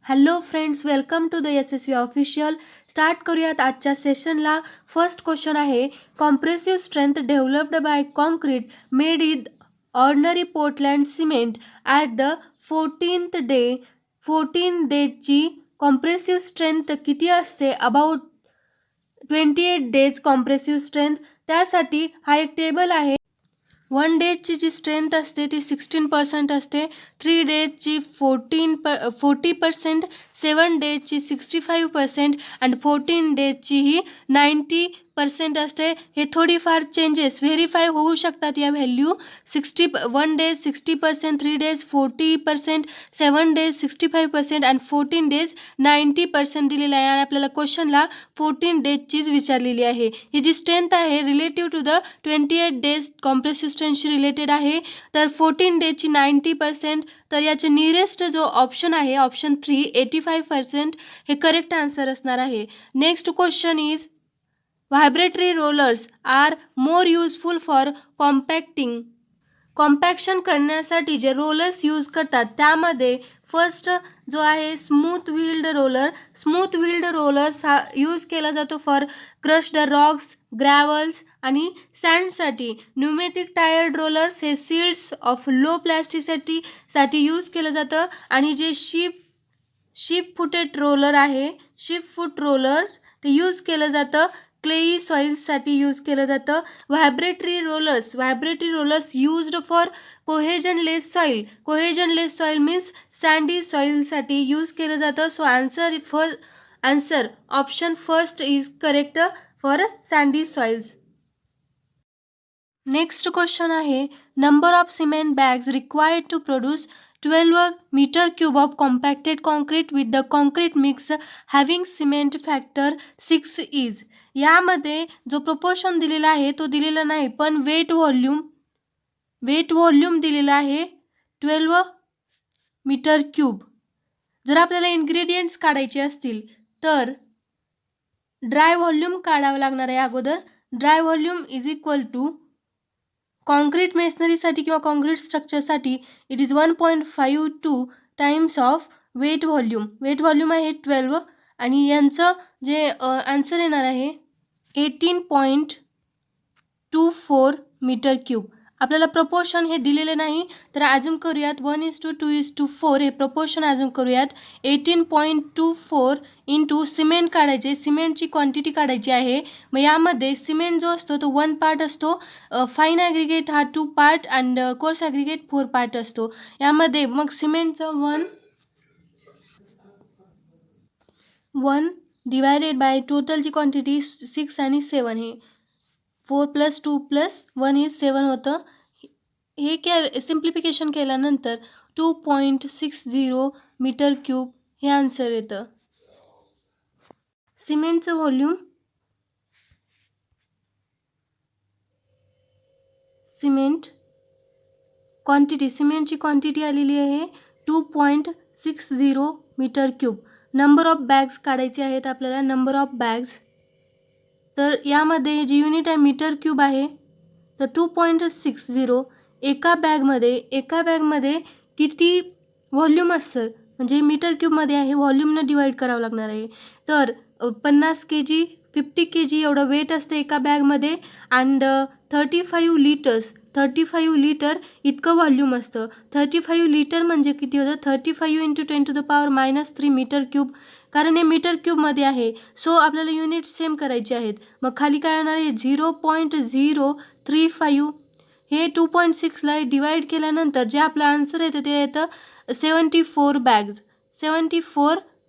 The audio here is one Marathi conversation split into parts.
Hello friends, welcome to the SSV official. Start करूयात आजच्या सेशनला. फर्स्ट क्वेश्चन आहे, compressive strength developed by concrete made with ordinary Portland cement at the 14 डेजची कॉम्प्रेसिव्ह स्ट्रेंथ किती असते? About 28 days compressive strength. त्यासाठी हा एक टेबल आहे. 1 डेजची जी स्ट्रेंथ असते ती 16% असते, 3 डेजची 40%, 7 डेजची 65% आणि 14 डेजची ही 90% असते. हे थोडीफार चेंजेस व्हेरीफाय होऊ शकतात. या व्हॅल्यू 1 डेज 60%, 3 डेज 40%, 7 डेज 65% आणि 14 डेज 90% दिलेलं आहे. आणि आपल्याला क्वेश्चनला 14 डेजचीच विचारलेली आहे. ही जी स्ट्रेंथ आहे relative to the 28 days compressive स्ट्रेंथशी रिलेटेड आहे. तर 14 डेजची 90%. तर याचे नियरेस्ट जो ऑप्शन आहे ऑप्शन 3 85% हे करेक्ट आन्सर असणार आहे. Next question is, vibratory rollers are more useful for compaction करण्यासाठी जे रोलर्स यूज करतात त्यामध्ये फर्स्ट जो आहे स्मूथ व्हील्ड रोलर्स हा यूज केला जातो फॉर क्रश्ड रॉक्स, ग्रॅव्हल्स आणि सँडसाठी. न्यूमॅटिक टायर्ड रोलर्स हे सीड्स ऑफ लो प्लॅस्टिसिटीसाठी यूज केलं जातं. आणि जे शिप फूट रोलर्स ते यूज केलं जातं क्लेई सॉइल्ससाठी यूज केलं जातं. Vibratory rollers used for cohesionless soil means sandy सॉइलसाठी use केलं जातं. So answer option first is correct for sandy soils. Next question आहे, number of cement bags required to produce 12 metre cube of compacted concrete with the concrete mix having cement factor 6 is. यामध्ये जो प्रोपोर्शन दिलेला आहे तो दिलेला नाही, पण वेट व्हॉल्यूम दिलेला आहे 12 मीटर क्यूब. जर आपल्याला इन्ग्रेडियंट्स काढायचे असतील तर ड्राय व्हॉल्यूम काढावं लागणार आहे अगोदर. Dry volume is equal to concrete मेसनरीसाठी किंवा कॉन्क्रीट स्ट्रक्चरसाठी it is 1.52 times of wet volume आहे 12. आणि यांचं जे आन्सर येणार आहे 18.24 मीटर क्यूब. आपल्याला प्रपोर्शन हे दिलेलं नाही तर ॲझ्युम करूयात 1:2:4 हे प्रपोर्शन ॲझ्युम करूयात. 18.24 इंटू सिमेंट काढायचे, सिमेंटची क्वांटिटी काढायची आहे. मग यामध्ये सिमेंट जो असतो तो 1 पार्ट असतो, फाईन ॲग्रिगेट हा 2 part and course aggregate 4 part असतो. यामध्ये मग सिमेंटचं 1 डिवायडेड बाय टोटलची क्वांटिटी 6 आणि 7 हे 4 + 2 + 1 इज 7 होतं. हे सिम्प्लिफिकेशन केल्यानंतर 2.60 मीटर क्यूब हे आन्सर येतं. सिमेंटचं व्हॉल्यूम, सिमेंटची क्वांटिटी आलेली आहे 2.60 metre cube. Number of bags काढायचे आहेत आपल्याला. नंबर ऑफ बॅग्स, तर यामध्ये जी युनिट आहे मीटर क्यूब आहे. तर 2.60 एका बॅगमध्ये किती व्हॉल्यूम असतं म्हणजे मीटर क्यूबमध्ये आहे, व्हॉल्यूमनं डिवाईड करावं लागणार आहे. तर 50 kg 50 kg एवढं वेट असतं एका बॅगमध्ये. अँड 35 लिटर इतकं व्हॉल्यूम असतं. 35 लिटर म्हणजे किती होतं? 35 × 10⁻³ मीटर क्यूब. कारण हे मीटर क्यूबमध्ये आहे सो आपल्याला युनिट सेम करायचे आहेत. मग खाली काय येणार आहे 0.035. हे 2.6ला डिवाईड केल्यानंतर जे आपलं आन्सर येतं ते येतं 74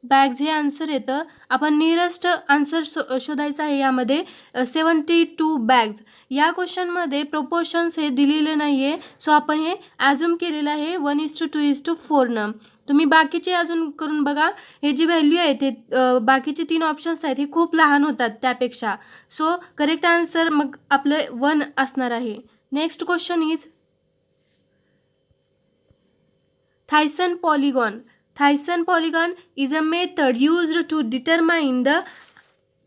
बॅग्स हे आन्सर येतं. आपण नियरेस्ट आन्सर शोधायचं आहे. यामध्ये 72 बॅग्स. या क्वेश्चनमध्ये प्रोपोर्शन्स हे दिलेले नाही आहे सो आपण हे ॲझ्युम केलेलं आहे 1:2:4. तुम्ही बाकीचे अजून करून बघा. हे जी व्हॅल्यू आहे ते बाकीचे 3 ऑप्शन्स आहेत हे खूप लहान होतात त्यापेक्षा. सो करेक्ट आन्सर मग आपलं 1 असणार आहे. Next question is, Thyssen polygon is a method used to determine the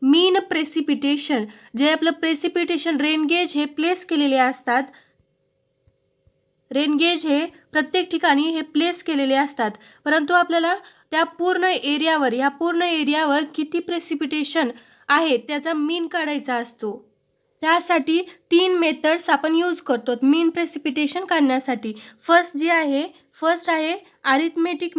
mean precipitation. जे आपलं प्रेसिपिटेशन रेनगेज हे प्लेस केलेले असतात. रेनगेज हे प्रत्येक ठिकाणी हे प्लेस केलेले असतात, परंतु आपल्याला त्या पूर्ण एरियावर, ह्या पूर्ण एरियावर किती प्रेसिपिटेशन आहे त्याचा मीन काढायचा असतो. त्यासाठी 3 मेथड्स आपण यूज करतो मीन प्रेसिपिटेशन काढण्यासाठी. फर्स्ट आहे अरिथमेटिक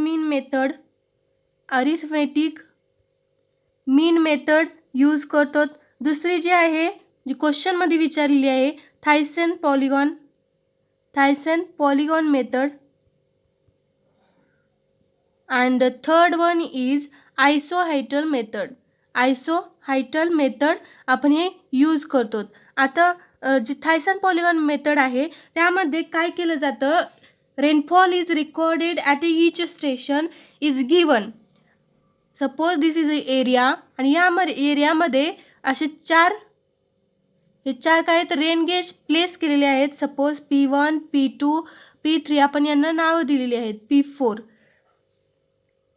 मीन मेथड यूज करतो. दुसरी जी आहे, जी क्वेश्चनमध्ये विचारलेली आहे, Thiessen polygon method. And third one is isohyetal method आपण हे यूज करतो. आता जी थायसन पॉलिगॉन मेथड आहे त्यामध्ये काय केलं जातं, rainfall is recorded at each station is given. Suppose this is area आणि या एरियामध्ये असे चार काय तर रेन गेज प्लेस केलेले आहेत. सपोज P1, P2, P3 आपण यांना नावं दिलेली आहेत, P4.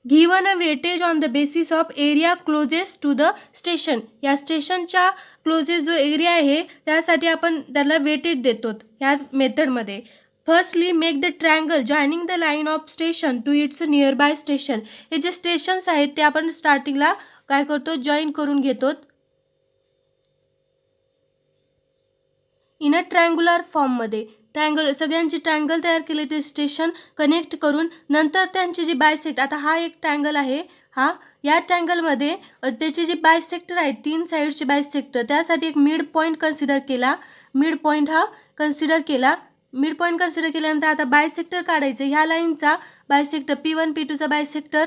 Given a weightage on the basis of area closest to the station. या स्टेशनच्या क्लोजेस्ट जो एरिया आहे त्यासाठी आपण त्याला वेटेज देतो ह्या मेथडमध्ये. Firstly make the triangle joining the line of station to its nearby station. हे जे स्टेशन्स आहेत ते आपण स्टार्टिंगला काय करतो, जॉईन करून घेतो इन अ ट्रायंगुलर फॉर्ममध्ये. सगळ्यांची ट्रायंगल तयार केले ते स्टेशन कनेक्ट करून नंतर त्यांची जी बायसेक्ट, आता हा एक ट्रायंगल आहे, या ट्रायंगलमध्ये त्याचे जे बायसेक्टर आहेत 3 साईडचे बायसेक्टर, त्यासाठी एक मिड पॉईंट कन्सिडर केल्यानंतर आता बायसेक्टर काढायचं. ह्या लाईनचा बायसेक्टर P1, P2चा बायसेक्टर,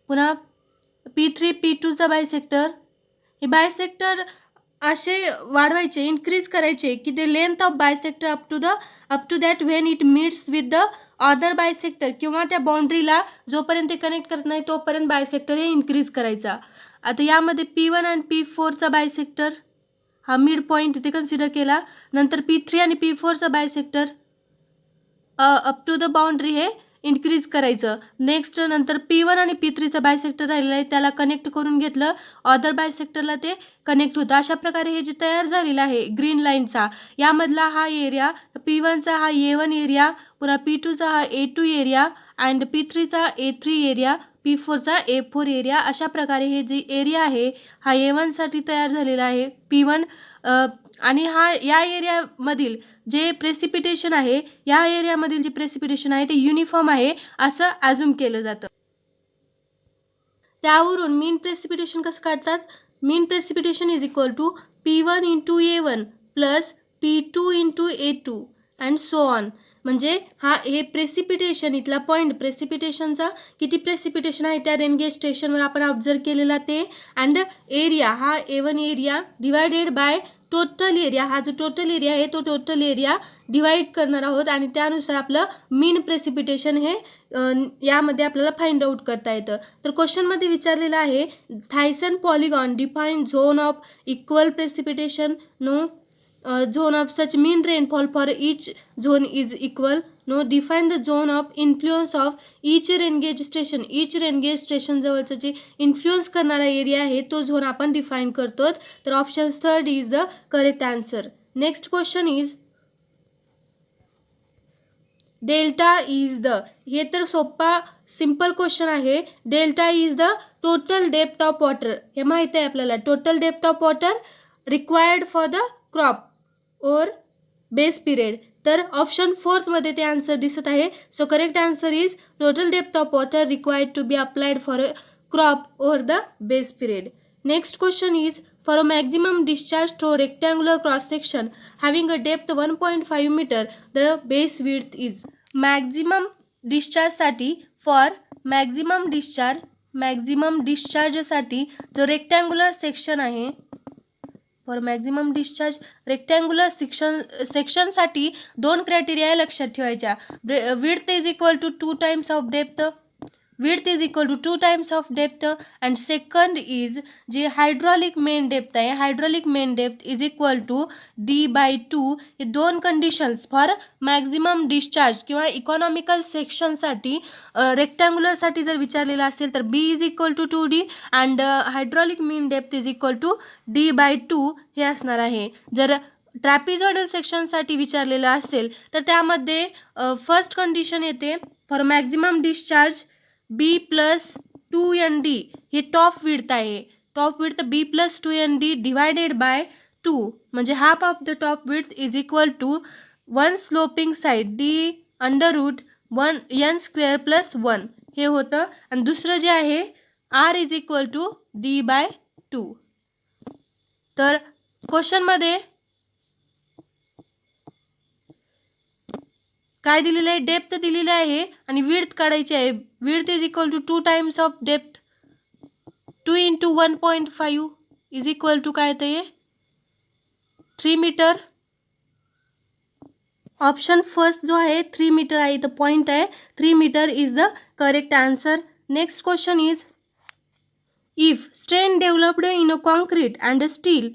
पुन्हा P3, P2चा बायसेक्टर. हे बायसेक्टर असे वाढवायचे, इन्क्रीज करायचे की the length of bisector up to that when it meets with the other bisector, किंवा त्या बाउंड्रीला जोपर्यंत ते कनेक्ट करत नाही तोपर्यंत बायसेक्टर हे इन्क्रीज करायचा. आता यामध्ये P1 आणि P4चा बायसेक्टर हा मिड पॉईंट इथे कन्सिडर केला. नंतर P3 आणि P4चा bisector up to the boundary हे इन्क्रीज करायचं. नेक्स्ट नंतर P1 आणि P3चा बायसेक्टर राहिलेला आहे त्याला कनेक्ट करून घेतलं, अदर बायसेक्टरला ते कनेक्ट होतं. अशा प्रकारे हे जे तयार झालेलं आहे ग्रीन लाईनचा, यामधला हा एरिया, P1चा हा A1 एरिया, पुन्हा P2चा हा A2 एरिया, अँड P3चा A3 एरिया, P4चा A4 एरिया. अशा प्रकारे हे जे एरिया आहे हा A1 साठी तयार झालेला आहे, P1. आणि या एरियामधील जे प्रेसिपिटेशन आहे, या एरियामधील जे प्रेसिपिटेशन आहे ते युनिफॉर्म आहे असं अज्युम केलं जातं. त्यावरून मीन प्रेसिपिटेशन कसं काढतात, mean precipitation is equal to P1 into A1 plus P2 into A2 and so on. म्हणजे हे प्रेसिपिटेशन, इथला पॉईंट प्रेसिपिटेशनचा किती प्रेसिपिटेशन आहे त्या रेनगेज स्टेशनवर आपण ऑब्झर्व केलेला ते, अँड एरिया हा A1 area divided by total area, हा जो टोटल एरिया आहे तो टोटल एरिया डिवाइड करणार आहोत आणि त्यानुसार आपलं मीन प्रेसिपिटेशन हे यामध्ये आपल्याला फाइंड आउट करता येतं. तर क्वेश्चनमध्ये विचारलेलं आहे, Thiessen polygon define zone of equal precipitation. No, zone of such mean rainfall for each zone is equal. No, define the zone of influence of each rain gauge station. each rain gauge station जवळचं जे इन्फ्लुअन्स करणारा एरिया आहे तो झोन आपण डिफाईन करतो. तर option 3 is the correct answer. Next question is delta is the, हे तर सोपा सिंपल क्वेश्चन आहे. Delta is the total depth of water. हे माहीत आहे आपल्याला, total depth of water required for the crop or base period. तर ऑप्शन 4 मध्ये ते आन्सर दिसत आहे. So correct answer is total depth of water required to be applied for a crop or the base period. Next question is for a maximum discharge through rectangular cross section having a depth 1.5 metre the base width is. Maximum डिस्चार्जसाठी मॅक्झिमम डिस्चार्जसाठी जो रेक्टँग्युलर सेक्शन आहे, फॉर मॅक्झिमम डिस्चार्ज रेक्टँग्युलर सेक्शनसाठी 2 क्रायटेरिया लक्षात ठेवायच्या. Width is equal to 2 times of depth, and second is जे हायड्रॉलिक मेन डेप्थ आहे, hydraulic mean depth is equal to D/2. हे 2 कंडिशन्स फॉर मॅक्झिमम डिस्चार्ज किंवा इकॉनॉमिकल सेक्शनसाठी रेक्टँग्युलरसाठी जर विचारलेलं असेल तर B is equal to 2D and hydraulic mean depth is equal to D/2 हे असणार आहे. जर ट्रॅपिझॉइडल सेक्शनसाठी विचारलेलं असेल तर त्यामध्ये फर्स्ट कंडिशन येते for maximum discharge B plus 2ND ही टॉप विड्थ आहे. Top width B+2ND divided by 2 म्हणजे half of the top width is equal to 1 sloping side D√1N² + 1 हे होतं. आणि दुसरं जे आहे R is equal to D/2. तर क्वेश्चनमध्ये काय दिलेलं आहे, डेप्थ दिलेलं आहे आणि विड्थ काढायची आहे. Width is equal to 2 times of depth. 2 × 1.5 is equal to काय ते 3 मीटर. ऑप्शन फर्स्ट जो आहे 3 मीटर आहे, इथं पॉईंट आहे. 3 metre is the correct answer. Next question is if strain developed in a concrete and steel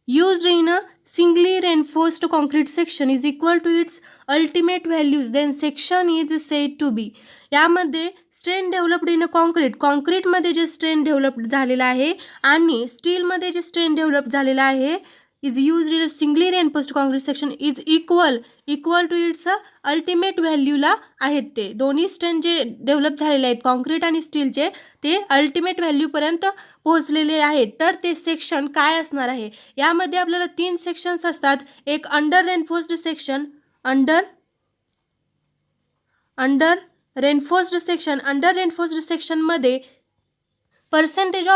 used in a singly reinforced concrete section is equal to its ultimate values, then section is said to be. यामध्ये स्ट्रेन डेव्हलप्ड इन अ कॉन्क्रीटमध्ये जे स्ट्रेन डेव्हलप झालेला आहे आणि स्टीलमध्ये जे स्ट्रेन डेव्हलप झालेला आहे is used in a singly reinforced concrete section is equal to its ultimate व्हॅल्यूला आहेत. ते दोन्ही स्ट्रेन जे डेव्हलप झालेले आहेत कॉन्क्रीट आणि स्टीलचे ते अल्टिमेट व्हॅल्यूपर्यंत पोहोचलेले आहेत. तर ते सेक्शन काय असणार आहे, यामध्ये आपल्याला 3 सेक्शन्स असतात. एक under reinforced section, under reinforced सेक्शनमध्ये पर्सेंटेज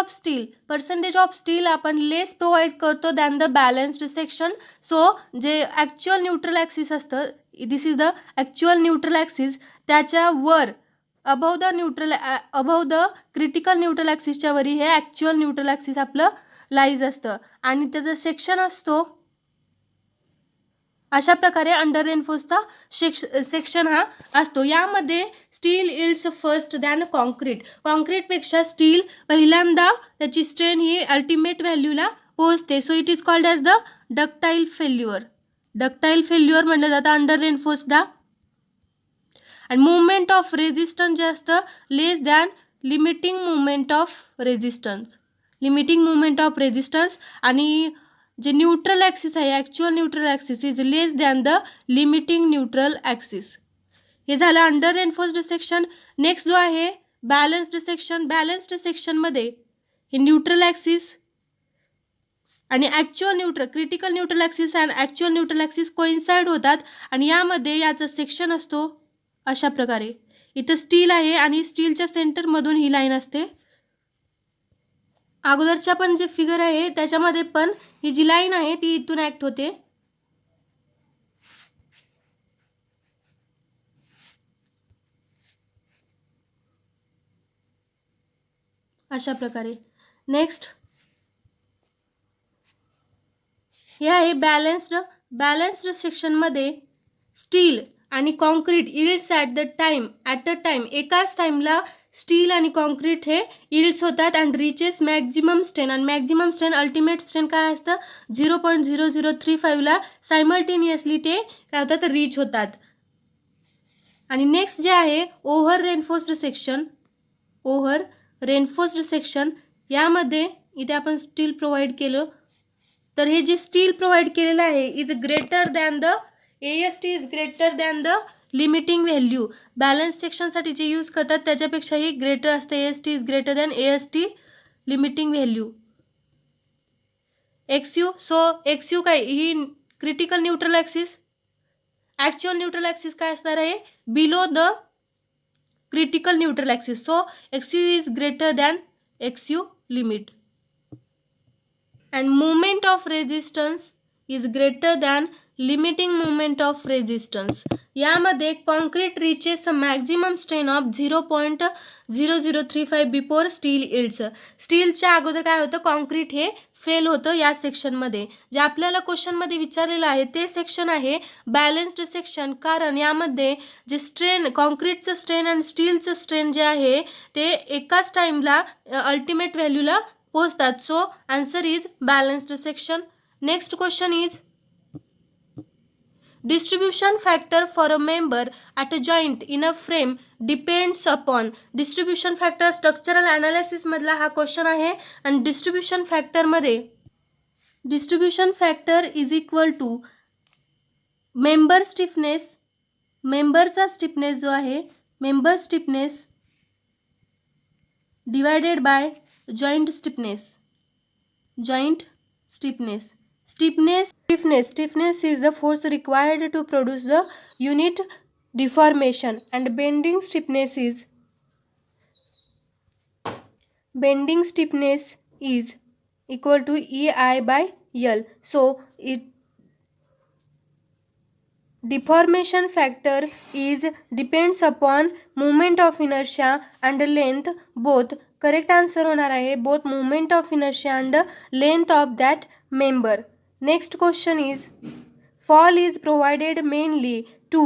ऑफ स्टील आपण लेस प्रोव्हाइड करतो than the balanced section. So जे ॲक्च्युअल न्यूट्रल ॲक्सिस असतं, this is the actual neutral axis, त्याच्या वर अबव द क्रिटिकल न्यूट्रल ॲक्सिसच्या वरी हे ॲक्च्युअल न्यूट्रल ॲक्सिस आपलं लाईज असतं आणि त्याचं सेक्शन असतो अशा प्रकारे. अंडर रेनफोर्सचा सेक्शन हा असतो. यामध्ये स्टील इल्ड्स फर्स्ट दॅन कॉन्क्रीटपेक्षा स्टील पहिल्यांदा त्याची स्ट्रेन ही अल्टिमेट व्हॅल्यूला पोहोचते. So it is called as the ductile failure म्हणलं जातं अंडर रेनफोर्सला. आणि मुवमेंट ऑफ रेझिस्टन्स जे असतं less than limiting movement of resistance आणि जे न्यूट्रल ॲक्सिस आहे actual neutral axis is less than the limiting neutral axis. हे झालं अंडर रेनफोर्स्ड सेक्शन. नेक्स्ट जो आहे बॅलन्स्ड सेक्शनमध्ये हे न्यूट्रल ॲक्सिस आणि critical neutral axis and actual neutral axis coincide होतात आणि यामध्ये याचं सेक्शन असतो अशा प्रकारे. इथं स्टील आहे आणि स्टीलच्या सेंटरमधून ही लाईन असते. अगोदरच्या पण जे फिगर आहे त्याच्यामध्ये पण ही जी लाईन आहे ती इथून ॲक्ट होते. अशा प्रकारे. नेक्स्ट हे आहे बॅलन्स्ड सेक्शनमध्ये स्टील आणि concrete yields at a time एकाच टाइमला स्टील आणि कॉन्क्रीट हे इल्ड्स होतात अँड रिचेस मॅक्झिमम स्ट्रेन. आणि मॅक्झिमम स्ट्रेन अल्टिमेट स्ट्रेन काय असतं 0.0035ला सायमल्टेनियसली ते काय होतात रीच होतात. आणि नेक्स्ट जे आहे ओव्हर रेनफोर्स्ड सेक्शन यामध्ये इथे आपण स्टील प्रोव्हाइड केलं. तर हे जे स्टील प्रोव्हाइड केलेलं आहे is greater than the AST is greater than the limiting value. Balance सेक्शनसाठी जे यूज करतात त्याच्यापेक्षाही ग्रेटर असते. AST is greater than AST limiting value. XU काय ही critical neutral axis. Actual neutral axis काय असणार आहे below the critical neutral axis. So XU is greater than XU limit. And movement of resistance is greater than limiting movement of resistance. यामध्ये concrete reaches maximum strain of 0.0035 before steel yields. स्टीलच्या अगोदर काय होतं कॉन्क्रीट हे फेल होतं या सेक्शनमध्ये. जे आपल्याला क्वेश्चनमध्ये विचारलेलं आहे ते सेक्शन आहे बॅलन्स्ड सेक्शन. कारण यामध्ये जे स्ट्रेन कॉन्क्रीटचं स्ट्रेन आणि स्टीलचं स्ट्रेन जे आहे ते एकाच टाइमला अल्टिमेट व्हॅल्यूला पोहोचतात. So answer is balanced section. Next question is distribution factor for a member at a joint in a frame depends upon. Distribution factor structural analysis मधला हा क्वेश्चन आहे. आणि distribution factor is equal to मेंबरचा स्टिफनेस जो आहे member stiffness divided by joint stiffness. Joint stiffness. Stiffness is the force required to produce the unit deformation, and bending stiffness is equal to EI by L. So deformation factor is depends upon moment of inertia and length both. Correct answer होणार आहे both moment of inertia and length of that member. Next question is, fall is provided mainly to.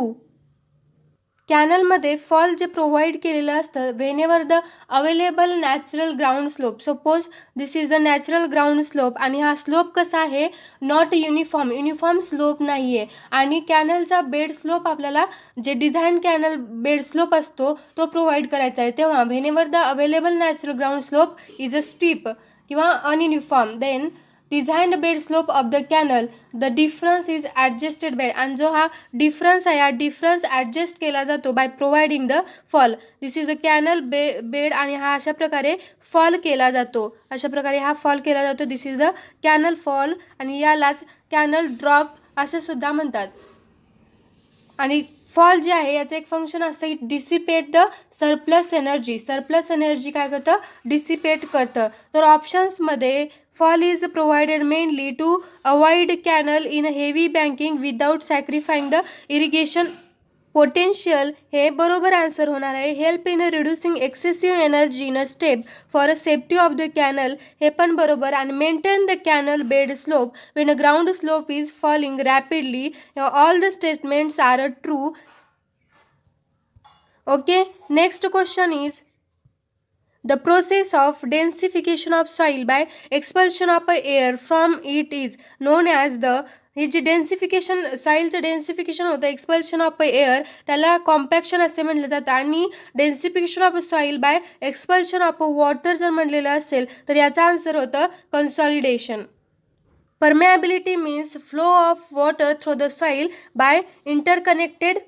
कॅनलमध्ये फॉल जे प्रोव्हाइड केलेलं असतं whenever the available natural ground slope. Suppose this is the natural ground slope आणि हा स्लोप कसा आहे, नॉट युनिफॉर्म स्लोप नाही आहे. आणि कॅनलचा बेड स्लोप आपल्याला जे डिझाईन कॅनल बेड स्लोप असतो तो प्रोव्हाइड करायचा आहे. तेव्हा whenever the available natural ground slope is a steep किंवा ununiform, then designed bed slope of the canal the difference is adjusted bed. आणि जो हा डिफरन्स आहे, हा डिफरन्स ॲडजस्ट केला जातो by providing the fall. This is the canal bed आणि हा अशा प्रकारे फॉल केला जातो. This is the canal fall आणि यालाच कॅनल ड्रॉप असं सुद्धा म्हणतात. आणि फॉल जे आहे याचं एक फंक्शन असतं, it dissipate the surplus energy काय करतं, डिसिपेट करतं. तर ऑप्शन्समध्ये fall is provided mainly to avoid canal in heavy banking without sacrificing the irrigation potential हे बरोबर आन्सर होणार आहे. Help in reducing excessive energy in a step for a safety of the canal हे पण बरोबर. आणि maintain the canal bed slope when a ground slope is falling rapidly. All the statements are a true. Okay, next question is the process of densification of soil by expulsion of air from it is known as the. हे जे डेन्सिफिकेशन सॉईलचं डेन्सिफिकेशन होतं एक्सपल्शन ऑफ एअर त्याला कॉम्पॅक्शन असे म्हणलं जातं. आणि densification of soil by expulsion of water जर म्हणलेलं असेल तर याचा आन्सर होतं consolidation. Permeability means flow of water through the soil by interconnected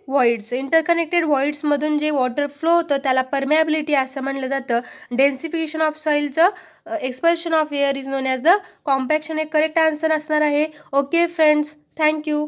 voids मधून जे वॉटर फ्लो होतं त्याला परमेबिलिटी असं म्हणलं जातं. डेन्सिफिकेशन ऑफ सॉईलचं expulsion of air is known as the compaction हे करेक्ट आन्सर असणार आहे. Okay friends, thank you.